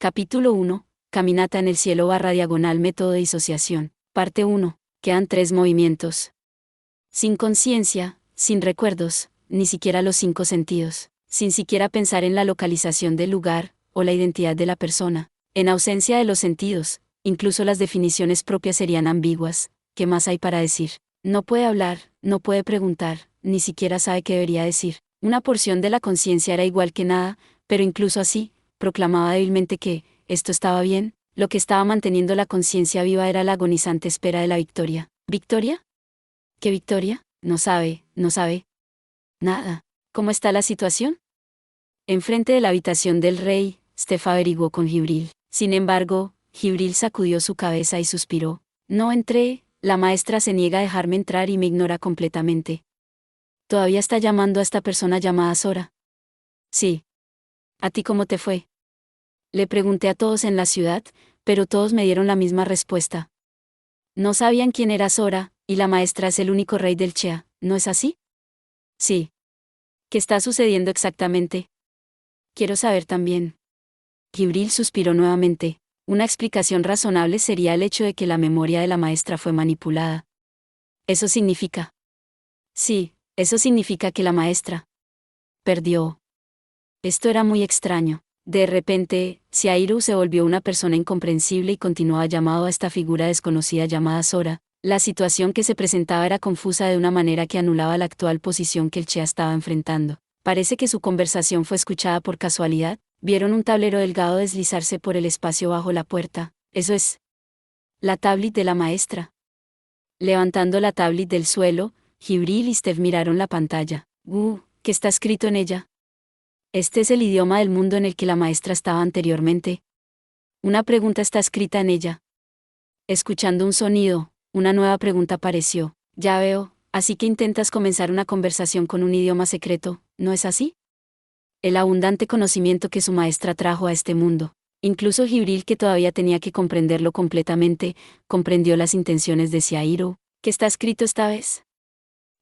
Capítulo 1. Caminata en el cielo / diagonal método de disociación. Parte 1. Quedan 3 movimientos. Sin conciencia, sin recuerdos, ni siquiera los 5 sentidos, sin siquiera pensar en la localización del lugar, o la identidad de la persona. En ausencia de los sentidos, incluso las definiciones propias serían ambiguas. ¿Qué más hay para decir? No puede hablar, no puede preguntar, ni siquiera sabe qué debería decir. Una porción de la conciencia era igual que nada, pero incluso así, proclamaba débilmente que, esto estaba bien, lo que estaba manteniendo la conciencia viva era la agonizante espera de la victoria. ¿Victoria? ¿Qué victoria? No sabe, no sabe. Nada. ¿Cómo está la situación? Enfrente de la habitación del rey, Steph averiguó con Jibril. Sin embargo, Jibril sacudió su cabeza y suspiró. No entré, la maestra se niega a dejarme entrar y me ignora completamente. ¿Todavía está llamando a esta persona llamada Sora? Sí. ¿A ti cómo te fue? Le pregunté a todos en la ciudad, pero todos me dieron la misma respuesta. No sabían quién era Sora, y la maestra es el único rey del Chea, ¿no es así? Sí. ¿Qué está sucediendo exactamente? Quiero saber también. Jibril suspiró nuevamente. Una explicación razonable sería el hecho de que la memoria de la maestra fue manipulada. ¿Eso significa? Sí, eso significa que la maestra perdió. Esto era muy extraño. De repente, Ciahiru se volvió una persona incomprensible y continuaba llamado a esta figura desconocida llamada Sora. La situación que se presentaba era confusa de una manera que anulaba la actual posición que el Chea estaba enfrentando. Parece que su conversación fue escuchada por casualidad. Vieron un tablero delgado deslizarse por el espacio bajo la puerta. Eso es la tablet de la maestra. Levantando la tablet del suelo, Jibril y Steph miraron la pantalla. ¿Qué está escrito en ella? Este es el idioma del mundo en el que la maestra estaba anteriormente. Una pregunta está escrita en ella. Escuchando un sonido, una nueva pregunta apareció. Ya veo, así que intentas comenzar una conversación con un idioma secreto, ¿no es así? El abundante conocimiento que su maestra trajo a este mundo. Incluso Jibril, que todavía tenía que comprenderlo completamente, comprendió las intenciones de Ciahiru. ¿Qué está escrito esta vez?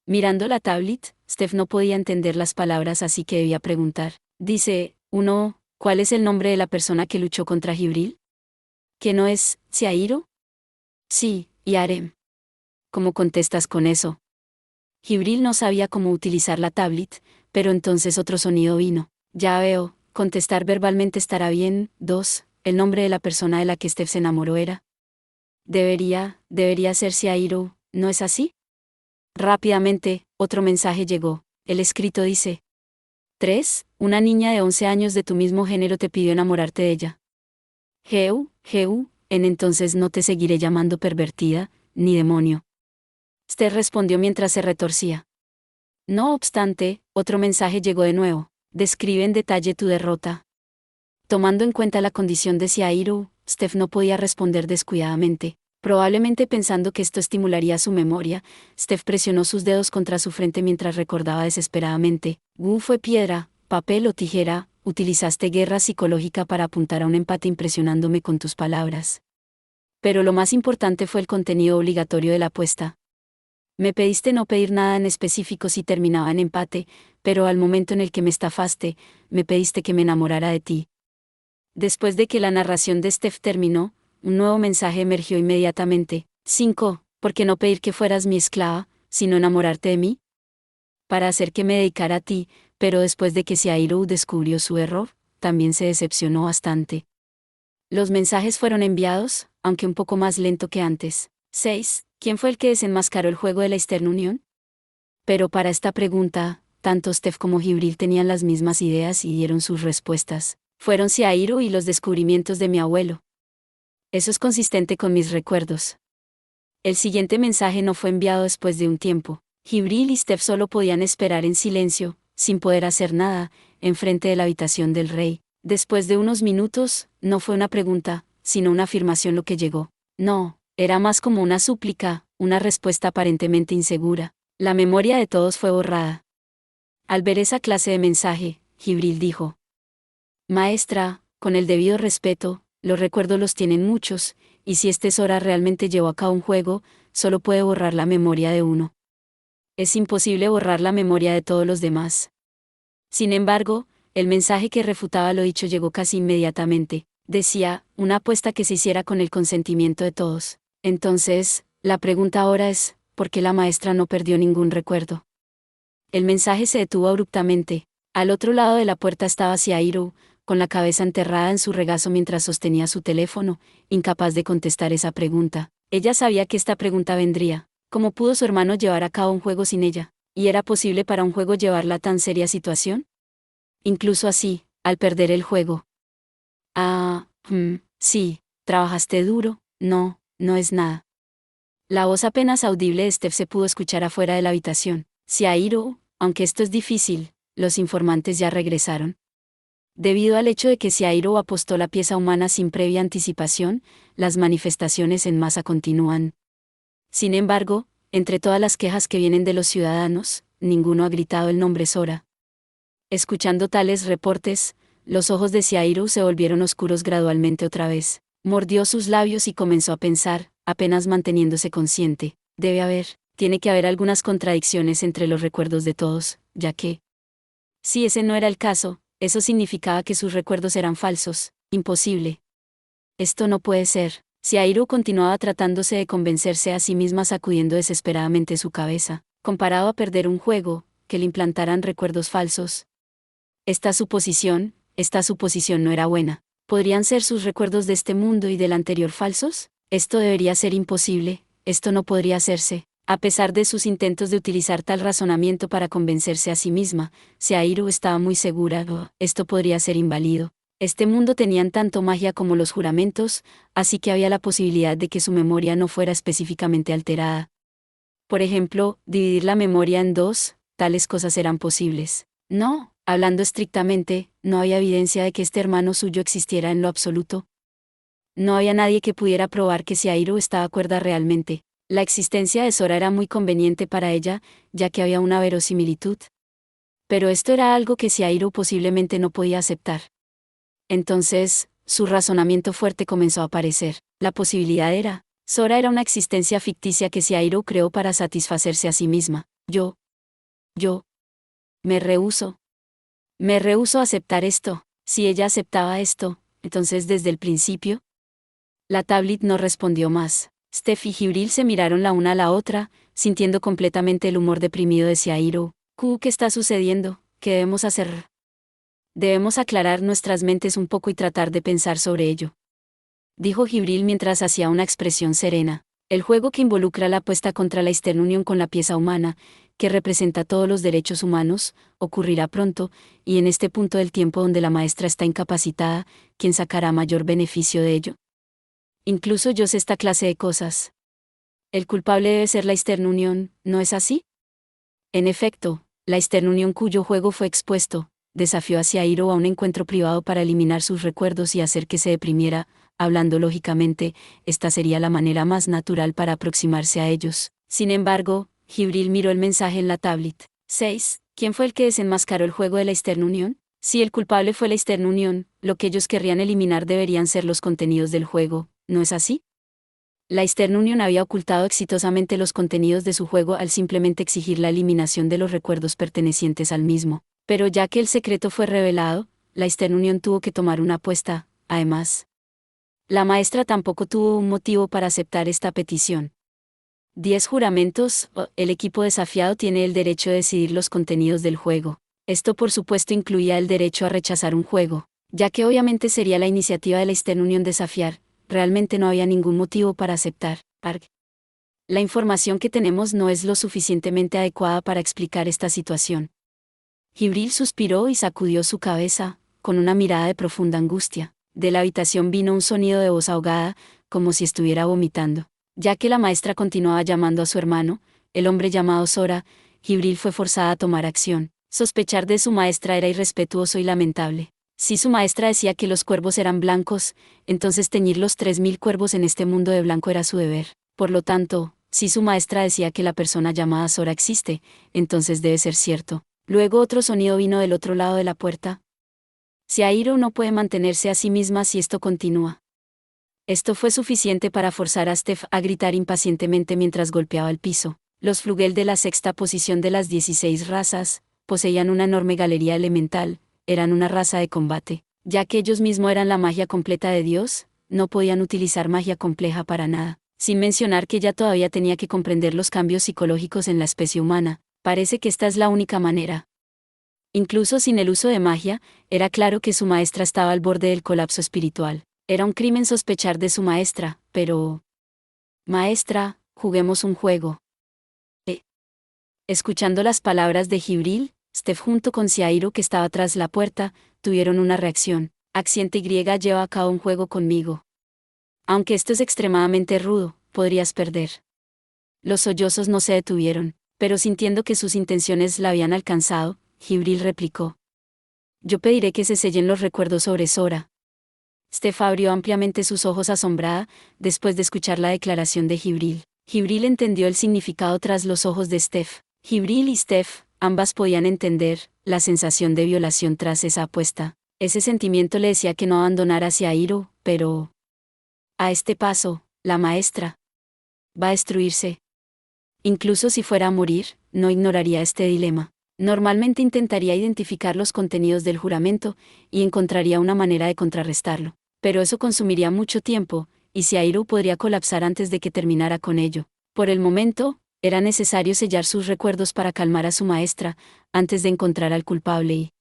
Mirando la tablet, Steph no podía entender las palabras, así que debía preguntar. Dice, ¿cuál es el nombre de la persona que luchó contra Jibril? ¿Que no es Ciahiru? Sí, y Arem. ¿Cómo contestas con eso? Jibril no sabía cómo utilizar la tablet, pero entonces otro sonido vino. Ya veo, contestar verbalmente estará bien. 2. El nombre de la persona de la que Steph se enamoró era. Debería ser Ciahiru, ¿no es así? Rápidamente, otro mensaje llegó. El escrito dice. 3. Una niña de 11 años de tu mismo género te pidió enamorarte de ella. Entonces no te seguiré llamando pervertida, ni demonio. Steph respondió mientras se retorcía. No obstante, otro mensaje llegó de nuevo. Describe en detalle tu derrota. Tomando en cuenta la condición de Ciahiru, Steph no podía responder descuidadamente. Probablemente pensando que esto estimularía su memoria, Steph presionó sus dedos contra su frente mientras recordaba desesperadamente. ¿Fue piedra, papel o tijera? Utilizaste guerra psicológica para apuntar a un empate impresionándome con tus palabras. Pero lo más importante fue el contenido obligatorio de la apuesta. Me pediste no pedir nada en específico si terminaba en empate, pero al momento en el que me estafaste, me pediste que me enamorara de ti. Después de que la narración de Steph terminó, un nuevo mensaje emergió inmediatamente. 5. ¿Por qué no pedir que fueras mi esclava, sino enamorarte de mí? Para hacer que me dedicara a ti, pero después de que Ciahiru descubrió su error, también se decepcionó bastante. Los mensajes fueron enviados, aunque un poco más lento que antes. 6. ¿Quién fue el que desenmascaró el juego de la Eastern Union? Pero para esta pregunta, tanto Steph como Jibril tenían las mismas ideas y dieron sus respuestas. Fueron Ciahiru y los descubrimientos de mi abuelo. Eso es consistente con mis recuerdos. El siguiente mensaje no fue enviado después de un tiempo. Jibril y Steph solo podían esperar en silencio, sin poder hacer nada, enfrente de la habitación del rey. Después de unos minutos, no fue una pregunta, sino una afirmación lo que llegó. No, era más como una súplica, una respuesta aparentemente insegura. La memoria de todos fue borrada. Al ver esa clase de mensaje, Jibril dijo. Maestra, con el debido respeto, los recuerdos los tienen muchos, y si este Sora realmente llevó a cabo un juego, solo puede borrar la memoria de uno. Es imposible borrar la memoria de todos los demás. Sin embargo, el mensaje que refutaba lo dicho llegó casi inmediatamente. Decía, una apuesta que se hiciera con el consentimiento de todos. Entonces, la pregunta ahora es, ¿por qué la maestra no perdió ningún recuerdo? El mensaje se detuvo abruptamente. Al otro lado de la puerta estaba Ciairo, con la cabeza enterrada en su regazo mientras sostenía su teléfono, incapaz de contestar esa pregunta. Ella sabía que esta pregunta vendría. ¿Cómo pudo su hermano llevar a cabo un juego sin ella? ¿Y era posible para un juego llevarla a tan seria situación? Incluso así, al perder el juego. Sí, trabajaste duro, no, no es nada. La voz apenas audible de Steph se pudo escuchar afuera de la habitación. Ciairo, aunque esto es difícil, los informantes ya regresaron. Debido al hecho de que Ciairo apostó la pieza humana sin previa anticipación, las manifestaciones en masa continúan. Sin embargo, entre todas las quejas que vienen de los ciudadanos, ninguno ha gritado el nombre Sora. Escuchando tales reportes, los ojos de Ciairo se volvieron oscuros gradualmente otra vez. Mordió sus labios y comenzó a pensar, apenas manteniéndose consciente. Tiene que haber algunas contradicciones entre los recuerdos de todos, ya que, si ese no era el caso, eso significaba que sus recuerdos eran falsos. Imposible. Esto no puede ser. Ciairo continuaba tratándose de convencerse a sí misma, sacudiendo desesperadamente su cabeza. Comparado a perder un juego, que le implantaran recuerdos falsos. Esta suposición no era buena. ¿Podrían ser sus recuerdos de este mundo y del anterior falsos? Esto debería ser imposible, esto no podría hacerse. A pesar de sus intentos de utilizar tal razonamiento para convencerse a sí misma, Ciairo estaba muy segura, esto podría ser inválido. Este mundo tenían tanto magia como los juramentos, así que había la posibilidad de que su memoria no fuera específicamente alterada. Por ejemplo, dividir la memoria en dos, tales cosas eran posibles. No, hablando estrictamente, no había evidencia de que este hermano suyo existiera en lo absoluto. No había nadie que pudiera probar que Ciairo estaba cuerda realmente. La existencia de Sora era muy conveniente para ella, ya que había una verosimilitud. Pero esto era algo que Ciairo posiblemente no podía aceptar. Entonces, su razonamiento fuerte comenzó a aparecer. La posibilidad era, Sora era una existencia ficticia que Ciairo creó para satisfacerse a sí misma. Yo. Me rehúso. Me rehúso a aceptar esto. Si ella aceptaba esto, entonces desde el principio. La tablet no respondió más. Steph y Jibril se miraron la una a la otra, sintiendo completamente el humor deprimido de Ciairo. ¿Qué está sucediendo? ¿Qué debemos hacer? Debemos aclarar nuestras mentes un poco y tratar de pensar sobre ello. Dijo Jibril mientras hacía una expresión serena. El juego que involucra la apuesta contra la Eastern Union con la pieza humana, que representa todos los derechos humanos, ocurrirá pronto, y en este punto del tiempo donde la maestra está incapacitada, ¿quién sacará mayor beneficio de ello? Incluso yo sé esta clase de cosas. El culpable debe ser la Eastern Union, ¿no es así? En efecto, la Eastern Union, cuyo juego fue expuesto, desafió a Ciairo a un encuentro privado para eliminar sus recuerdos y hacer que se deprimiera. Hablando lógicamente, esta sería la manera más natural para aproximarse a ellos. Sin embargo, Jibril miró el mensaje en la tablet. 6. ¿Quién fue el que desenmascaró el juego de la Eastern Union? Si el culpable fue la Eastern Union, lo que ellos querrían eliminar deberían ser los contenidos del juego, ¿no es así? La Eastern Union había ocultado exitosamente los contenidos de su juego al simplemente exigir la eliminación de los recuerdos pertenecientes al mismo. Pero ya que el secreto fue revelado, la Eastern Union tuvo que tomar una apuesta. Además, la maestra tampoco tuvo un motivo para aceptar esta petición. 10 juramentos. El equipo desafiado tiene el derecho de decidir los contenidos del juego. Esto por supuesto incluía el derecho a rechazar un juego, ya que obviamente sería la iniciativa de la Eastern Union desafiar. Realmente no había ningún motivo para aceptar. La información que tenemos no es lo suficientemente adecuada para explicar esta situación. Jibril suspiró y sacudió su cabeza, con una mirada de profunda angustia. De la habitación vino un sonido de voz ahogada, como si estuviera vomitando. Ya que la maestra continuaba llamando a su hermano, el hombre llamado Sora, Jibril fue forzada a tomar acción. Sospechar de su maestra era irrespetuoso y lamentable. Si su maestra decía que los cuervos eran blancos, entonces teñir los 3000 cuervos en este mundo de blanco era su deber. Por lo tanto, si su maestra decía que la persona llamada Sora existe, entonces debe ser cierto. Luego otro sonido vino del otro lado de la puerta. Ciairo no puede mantenerse a sí misma si esto continúa. Esto fue suficiente para forzar a Steph a gritar impacientemente mientras golpeaba el piso. Los Flugel de la sexta posición de las 16 razas, poseían una enorme galería elemental, eran una raza de combate. Ya que ellos mismos eran la magia completa de Dios, no podían utilizar magia compleja para nada, sin mencionar que ella todavía tenía que comprender los cambios psicológicos en la especie humana. Parece que esta es la única manera. Incluso sin el uso de magia, era claro que su maestra estaba al borde del colapso espiritual. Era un crimen sospechar de su maestra, pero... Maestra, juguemos un juego. Escuchando las palabras de Jibril, Steph junto con Ciairo que estaba tras la puerta, tuvieron una reacción. Acciente Y lleva a cabo un juego conmigo. Aunque esto es extremadamente rudo, podrías perder. Los sollozos no se detuvieron, pero sintiendo que sus intenciones la habían alcanzado, Jibril replicó. Yo pediré que se sellen los recuerdos sobre Sora. Steph abrió ampliamente sus ojos asombrada, después de escuchar la declaración de Jibril. Jibril entendió el significado tras los ojos de Steph. Jibril y Steph, ambas podían entender la sensación de violación tras esa apuesta. Ese sentimiento le decía que no abandonara a Ciairo, pero... A este paso, la maestra va a destruirse. Incluso si fuera a morir, no ignoraría este dilema. Normalmente intentaría identificar los contenidos del juramento, y encontraría una manera de contrarrestarlo. Pero eso consumiría mucho tiempo, y Ciairo podría colapsar antes de que terminara con ello. Por el momento, era necesario sellar sus recuerdos para calmar a su maestra, antes de encontrar al culpable y...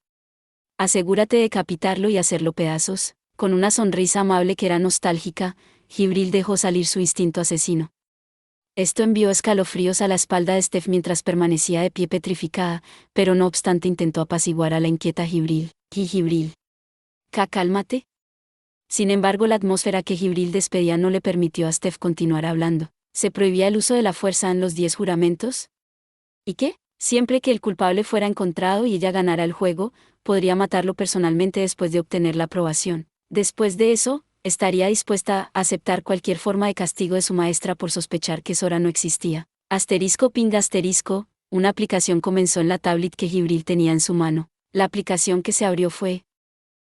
Asegúrate de decapitarlo y hacerlo pedazos. Con una sonrisa amable que era nostálgica, Jibril dejó salir su instinto asesino. Esto envió escalofríos a la espalda de Steph mientras permanecía de pie petrificada, pero no obstante intentó apaciguar a la inquieta Jibril. Jibril. Cálmate. Sin embargo, la atmósfera que Jibril despedía no le permitió a Steph continuar hablando. ¿Se prohibía el uso de la fuerza en los 10 juramentos? ¿Y qué? Siempre que el culpable fuera encontrado y ella ganara el juego, podría matarlo personalmente después de obtener la aprobación. Después de eso, estaría dispuesta a aceptar cualquier forma de castigo de su maestra por sospechar que Sora no existía. ***, una aplicación comenzó en la tablet que Jibril tenía en su mano. La aplicación que se abrió fue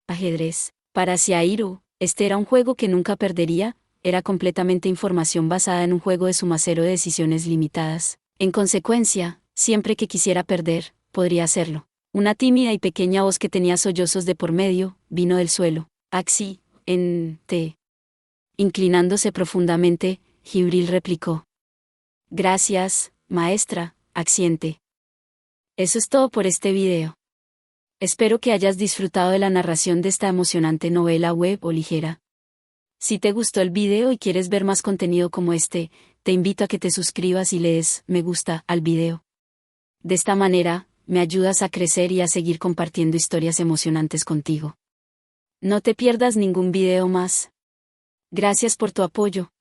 ajedrez. Para Ciairo, este era un juego que nunca perdería, era completamente información basada en un juego de sumacero de decisiones limitadas. En consecuencia, siempre que quisiera perder, podría hacerlo. Una tímida y pequeña voz que tenía sollozos de por medio, vino del suelo. Axi, en T. Inclinándose profundamente, Jibril replicó. Gracias, maestra, Acciente. Eso es todo por este video. Espero que hayas disfrutado de la narración de esta emocionante novela web o ligera. Si te gustó el video y quieres ver más contenido como este, te invito a que te suscribas y le des me gusta al video. De esta manera, me ayudas a crecer y a seguir compartiendo historias emocionantes contigo. No te pierdas ningún video más. Gracias por tu apoyo.